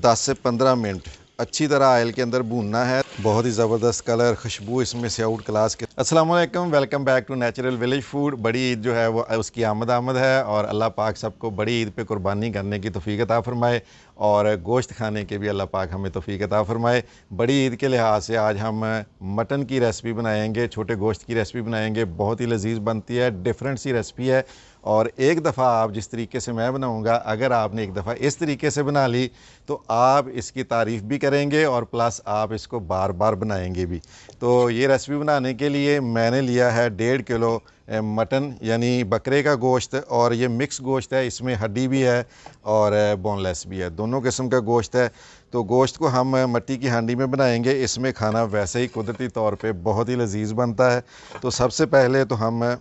10 से 15 मिनट अच्छी तरह ऑयल के अंदर भूनना है। बहुत ही ज़बरदस्त कलर, खुशबू इसमें से आउट क्लास के। अस्सलाम वालेकुम, welcome back to natural village food. बड़ी ईद जो है वो उसकी आमद है और अल्लाह पाक सबको बड़ी ईद पे कुर्बानी करने की तौफीक अता फरमाए और गोश्त खाने के भी अल्लाह पाक हमें तौफीक अता फरमाए। बड़ी ईद के लिहाज से आज हम मटन की रेसिपी बनाएंगे, छोटे गोश्त की रेसिपी बनाएंगे। बहुत ही लजीज बनती है, डिफरेंट सी रेसिपी है और एक दफ़ा आप जिस तरीके से मैं बनाऊंगा, अगर आपने एक दफ़ा इस तरीके से बना ली तो आप इसकी तारीफ़ भी करेंगे और प्लस आप इसको बार बार बनाएंगे भी। तो ये रेसिपी बनाने के लिए मैंने लिया है 1.5 किलो मटन यानी बकरे का गोश्त और ये मिक्स गोश्त है, इसमें हड्डी भी है और बोनलेस भी है, दोनों किस्म का गोश्त है। तो गोश्त को हम मिट्टी की हांडी में बनाएंगे। इसमें खाना वैसे ही कुदरती तौर पे बहुत ही लजीज बनता है। तो सबसे पहले तो हम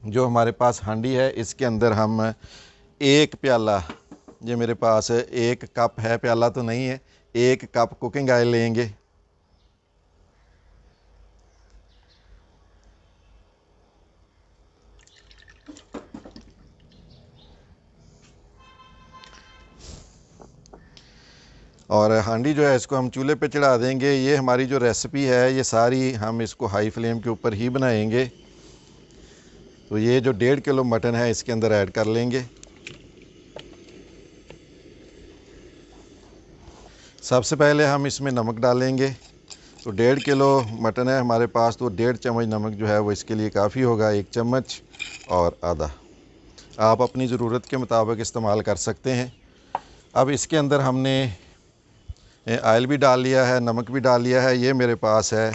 जो हमारे पास हांडी है इसके अंदर हम 1 प्याला, ये मेरे पास 1 कप है, प्याला तो नहीं है, 1 कप कुकिंग ऑयल लेंगे। और हांडी जो है इसको हम चूल्हे पे चढ़ा देंगे। ये हमारी जो रेसिपी है ये सारी हम इसको हाई फ्लेम के ऊपर ही बनाएंगे। तो ये जो 1.5 किलो मटन है इसके अंदर ऐड कर लेंगे। सबसे पहले हम इसमें नमक डालेंगे। तो 1.5 किलो मटन है हमारे पास, तो 1.5 चम्मच नमक जो है वो इसके लिए काफ़ी होगा। 1 चम्मच और आधा आप अपनी ज़रूरत के मुताबिक इस्तेमाल कर सकते हैं। अब इसके अंदर हमने ऑयल भी डाल लिया है, नमक भी डाल लिया है। ये मेरे पास है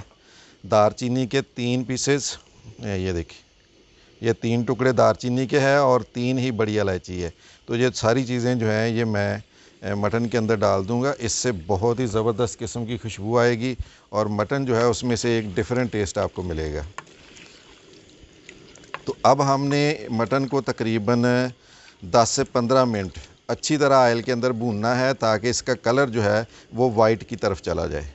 दारचीनी के 3 पीसेस, ये देखिए, ये 3 टुकड़े दारचीनी के हैं और 3 ही बड़ी इलायची है। तो ये सारी चीज़ें जो हैं ये मैं मटन के अंदर डाल दूंगा। इससे बहुत ही ज़बरदस्त किस्म की खुशबू आएगी और मटन जो है उसमें से एक डिफरेंट टेस्ट आपको मिलेगा। तो अब हमने मटन को तकरीबन 10 से 15 मिनट अच्छी तरह ऑयल के अंदर भूनना है ताकि इसका कलर जो है वो वाइट की तरफ चला जाए।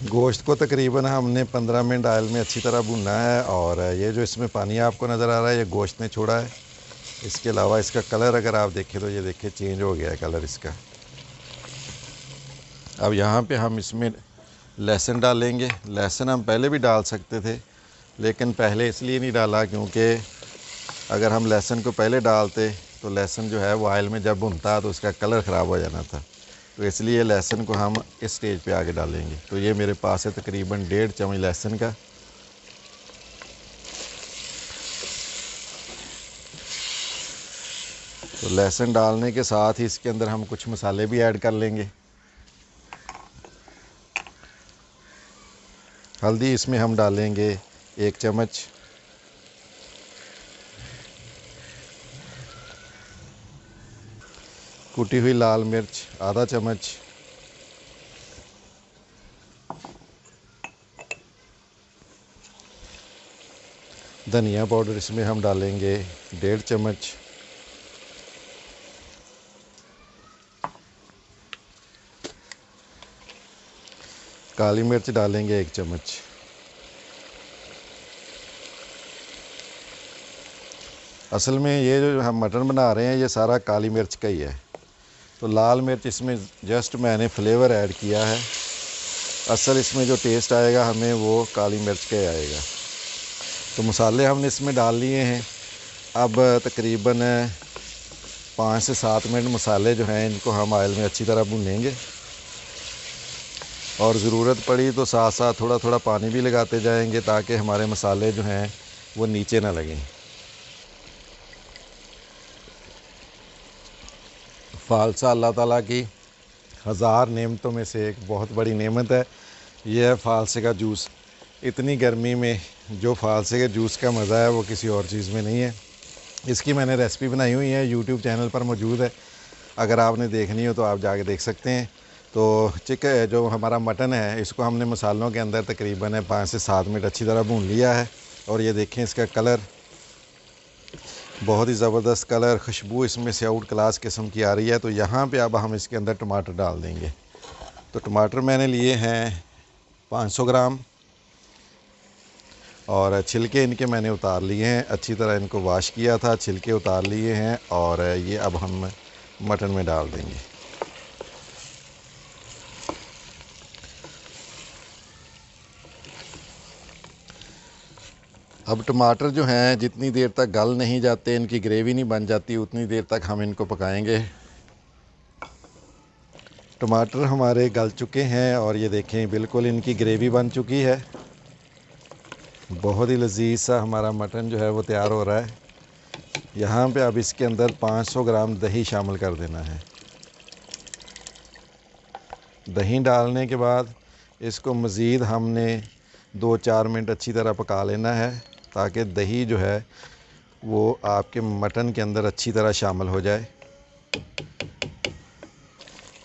गोश्त को तकरीबन हमने 15 मिनट ऑयल में अच्छी तरह भूनना है और ये जो इसमें पानी आपको नज़र आ रहा है ये गोश्त ने छोड़ा है। इसके अलावा इसका कलर अगर आप देखें तो ये देखिए चेंज हो गया है कलर इसका। अब यहाँ पे हम इसमें लहसुन डालेंगे। लहसुन हम पहले भी डाल सकते थे लेकिन पहले इसलिए नहीं डाला क्योंकि अगर हम लहसुन को पहले डालते तो लहसुन जो है वो ऑयल में जब भुनता तो उसका कलर ख़राब हो जाना था। तो इसलिए लहसुन को हम इस स्टेज पे आगे डालेंगे। तो ये मेरे पास है तकरीबन 1.5 चम्मच लहसुन का। तो लहसुन डालने के साथ ही इसके अंदर हम कुछ मसाले भी ऐड कर लेंगे। हल्दी इसमें हम डालेंगे 1 चम्मच, कुटी हुई लाल मिर्च आधा चम्मच, धनिया पाउडर इसमें हम डालेंगे 1.5 चम्मच, काली मिर्च डालेंगे 1 चम्मच। असल में ये जो हम मटन बना रहे हैं ये सारा काली मिर्च का ही है। तो लाल मिर्च इसमें जस्ट मैंने फ्लेवर ऐड किया है, असल इसमें जो टेस्ट आएगा हमें वो काली मिर्च का ही आएगा। तो मसाले हमने इसमें डाल लिए हैं। अब तकरीबन 5 से 7 मिनट मसाले जो हैं इनको हम ऑयल में अच्छी तरह भूनेंगे और ज़रूरत पड़ी तो साथ साथ थोड़ा थोड़ा पानी भी लगाते जाएंगे ताकि हमारे मसाले जो हैं वो नीचे ना लगें। फ़ालसा अल्लाह ताला की 1000 नेमतों में से एक बहुत बड़ी नेमत है, यह है फ़ालसे का जूस। इतनी गर्मी में जो फ़ालसे के जूस का मज़ा है वो किसी और चीज़ में नहीं है। इसकी मैंने रेसिपी बनाई हुई है, यूट्यूब चैनल पर मौजूद है, अगर आपने देखनी हो तो आप जाके देख सकते हैं। तो जो हमारा मटन है इसको हमने मसालों के अंदर तकरीबन 5 से 7 मिनट अच्छी तरह भून लिया है और ये देखें इसका कलर बहुत ही ज़बरदस्त कलर, खुशबू इसमें से आउट क्लास किस्म की आ रही है। तो यहाँ पे अब हम इसके अंदर टमाटर डाल देंगे। तो टमाटर मैंने लिए हैं 500 ग्राम। और छिलके इनके मैंने उतार लिए हैं, अच्छी तरह इनको वॉश किया था, छिलके उतार लिए हैं और ये अब हम मटन में डाल देंगे। अब टमाटर जो हैं जितनी देर तक गल नहीं जाते, इनकी ग्रेवी नहीं बन जाती, उतनी देर तक हम इनको पकाएंगे। टमाटर हमारे गल चुके हैं और ये देखें बिल्कुल इनकी ग्रेवी बन चुकी है। बहुत ही लजीज सा हमारा मटन जो है वो तैयार हो रहा है। यहाँ पे अब इसके अंदर 500 ग्राम दही शामिल कर देना है। दही डालने के बाद इसको मज़ीद हमने 2-4 मिनट अच्छी तरह पका लेना है, ताकि दही जो है वो आपके मटन के अंदर अच्छी तरह शामिल हो जाए।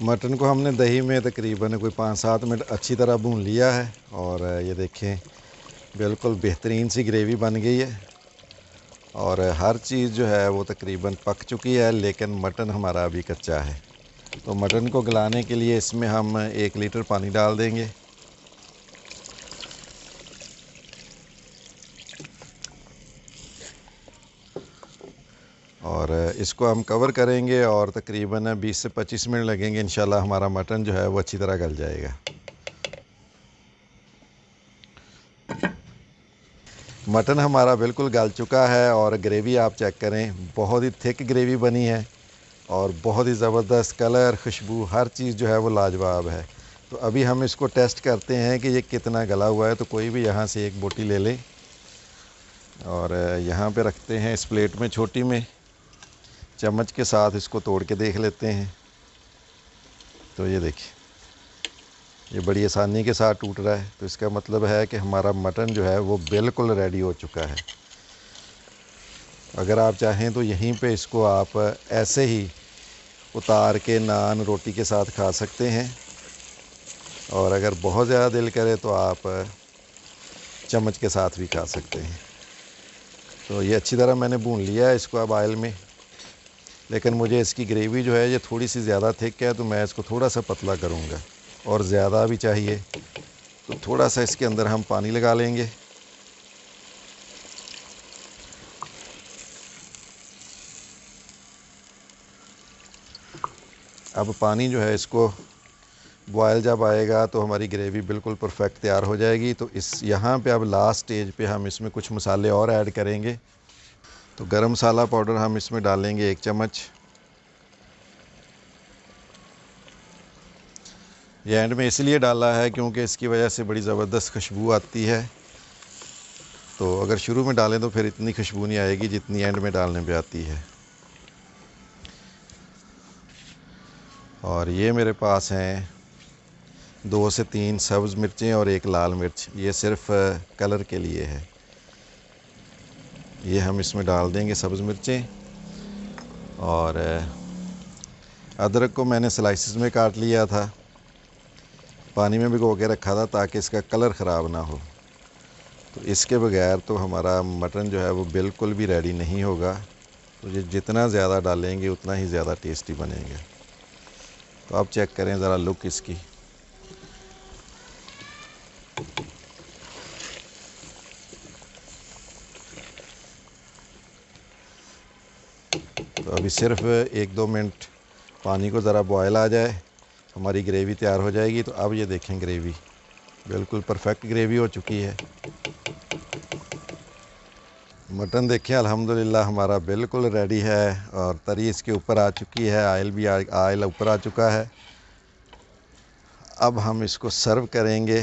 मटन को हमने दही में तकरीबन कोई 5-7 मिनट अच्छी तरह भून लिया है और ये देखें बिल्कुल बेहतरीन सी ग्रेवी बन गई है और हर चीज़ जो है वो तकरीबन पक चुकी है, लेकिन मटन हमारा अभी कच्चा है। तो मटन को गलाने के लिए इसमें हम 1 लीटर पानी डाल देंगे। और इसको हम कवर करेंगे और तकरीबन 20 से 25 मिनट लगेंगे, इंशाल्लाह हमारा मटन जो है वो अच्छी तरह गल जाएगा। मटन हमारा बिल्कुल गल चुका है और ग्रेवी आप चेक करें, बहुत ही थिक ग्रेवी बनी है और बहुत ही ज़बरदस्त कलर, खुशबू, हर चीज़ जो है वो लाजवाब है। तो अभी हम इसको टेस्ट करते हैं कि ये कितना गला हुआ है। तो कोई भी यहाँ से एक बोटी ले लें और यहाँ पे रखते हैं इस प्लेट में, छोटी में, चम्मच के साथ इसको तोड़ के देख लेते हैं। तो ये देखिए, ये बड़ी आसानी के साथ टूट रहा है, तो इसका मतलब है कि हमारा मटन जो है वो बिल्कुल रेडी हो चुका है। अगर आप चाहें तो यहीं पे इसको आप ऐसे ही उतार के नान रोटी के साथ खा सकते हैं और अगर बहुत ज़्यादा दिल करे तो आप चम्मच के साथ भी खा सकते हैं। तो ये अच्छी तरह मैंने भून लिया है इसको अब ऑयल में, लेकिन मुझे इसकी ग्रेवी जो है ये थोड़ी सी ज़्यादा थिक है, तो मैं इसको थोड़ा सा पतला करूँगा और ज़्यादा भी चाहिए तो थोड़ा सा इसके अंदर हम पानी लगा लेंगे। अब पानी जो है इसको बॉयल जब आएगा तो हमारी ग्रेवी बिल्कुल परफेक्ट तैयार हो जाएगी। तो इस यहाँ पे अब लास्ट स्टेज पे हम इसमें कुछ मसाले और ऐड करेंगे। तो गरम मसाला पाउडर हम इसमें डालेंगे 1 चम्मच। ये एंड में इसलिए डाला है क्योंकि इसकी वजह से बड़ी ज़बरदस्त खुशबू आती है। तो अगर शुरू में डालें तो फिर इतनी खुशबू नहीं आएगी जितनी एंड में डालने पे आती है। और ये मेरे पास हैं 2 से 3 सब्ज़ मिर्चें और 1 लाल मिर्च, ये सिर्फ कलर के लिए है। ये हम इसमें डाल देंगे सब्ज़ मिर्चें। और अदरक को मैंने स्लाइसिस में काट लिया था, पानी में भिगो के रखा था ताकि इसका कलर ख़राब ना हो। तो इसके बगैर तो हमारा मटन जो है वो बिल्कुल भी रेडी नहीं होगा। तो ये जितना ज़्यादा डालेंगे उतना ही ज़्यादा टेस्टी बनेगा। तो आप चेक करें ज़रा लुक इसकी। तो अभी सिर्फ 1-2 मिनट पानी को ज़रा बॉयल आ जाए, हमारी ग्रेवी तैयार हो जाएगी। तो अब ये देखें ग्रेवी बिल्कुल परफेक्ट ग्रेवी हो चुकी है। मटन देखें अल्हम्दुलिल्लाह हमारा बिल्कुल रेडी है और तरी इसके ऊपर आ चुकी है, आयल ऊपर आ चुका है। अब हम इसको सर्व करेंगे।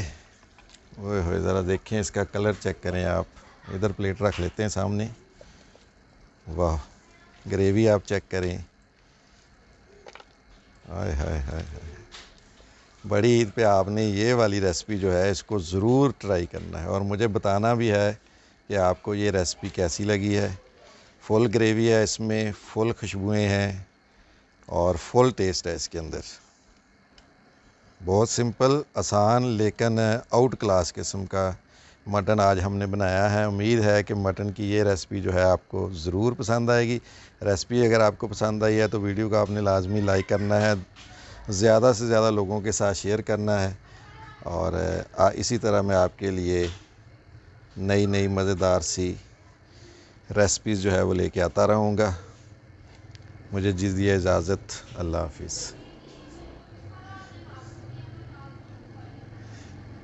ओए होए, ज़रा देखें इसका कलर चेक करें आप। इधर प्लेट रख लेते हैं सामने। वाह, ग्रेवी आप चेक करें। हाय हाय हाय हाय, बड़ी ईद पे आपने ये वाली रेसिपी जो है इसको ज़रूर ट्राई करना है और मुझे बताना भी है कि आपको ये रेसिपी कैसी लगी है। फुल ग्रेवी है इसमें, फुल खुशबुएं हैं और फुल टेस्ट है इसके अंदर। बहुत सिंपल, आसान, लेकिन आउट क्लास किस्म का मटन आज हमने बनाया है। उम्मीद है कि मटन की ये रेसिपी जो है आपको ज़रूर पसंद आएगी। रेसिपी अगर आपको पसंद आई है तो वीडियो को आपने लाजमी लाइक करना है, ज़्यादा से ज़्यादा लोगों के साथ शेयर करना है और इसी तरह मैं आपके लिए नई नई मज़ेदार सी रेसिपीज़ जो है वो लेके आता रहूँगा। मुझे दीजिए इजाज़त, अल्लाह हाफिज़।